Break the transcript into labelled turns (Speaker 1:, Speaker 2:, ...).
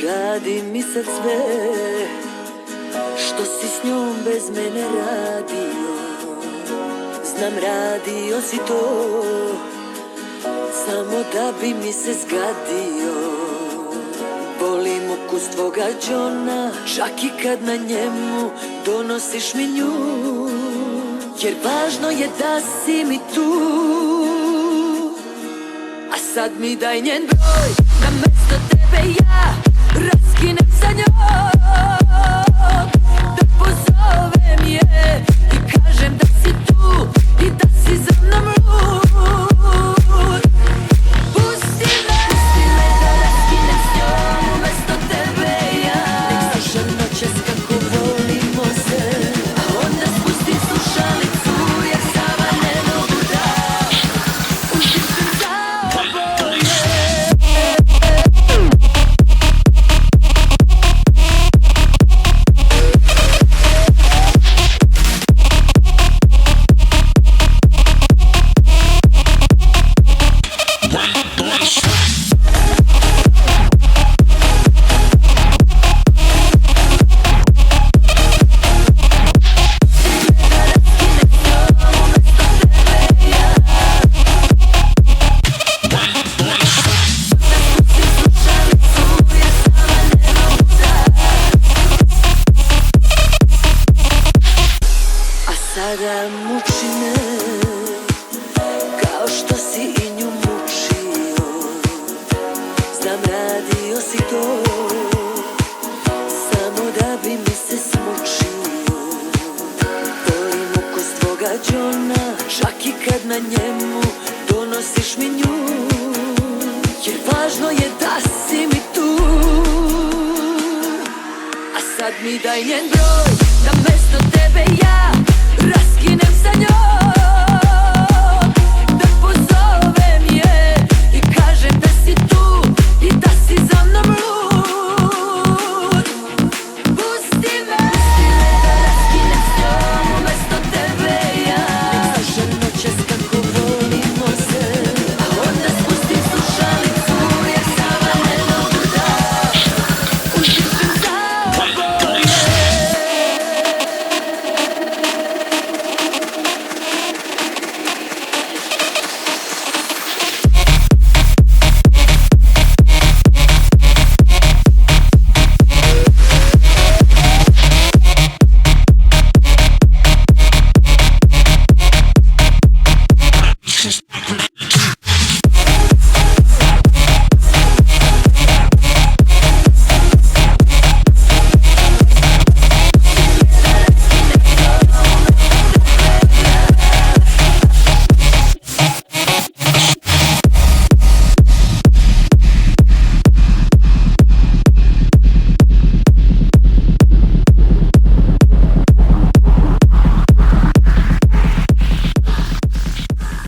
Speaker 1: radi mi sad sve što si s njom bez mene radio. Znam, radio si to samo da bi mi se zgadio. Volim ukus tvoga džona, čak i kad na njemu donosiš mi nju. Jer važno je da si mi tu, a sad mi daj njen broj, da mesto tebe ja raskinem sa njom. Da pozovem je i kažem da si tu i da si za mnom lud. Pusti me da raskinem s njom umesto tebe ja. Nek sluša noćas kako volimo se, a onda spustim slušalicu jer sama ne mogu da uživim za oboje. Sada muči me kao što si i nju mučio. Znam, radio si to samo da bi mi se smučio. Volim ukus tvoga džona, čak i kad na njemu donosiš mi nju. Jer važno je da si mi tu, a sad mi daj njen broj, da mesto tebe ja raskinem sa njom.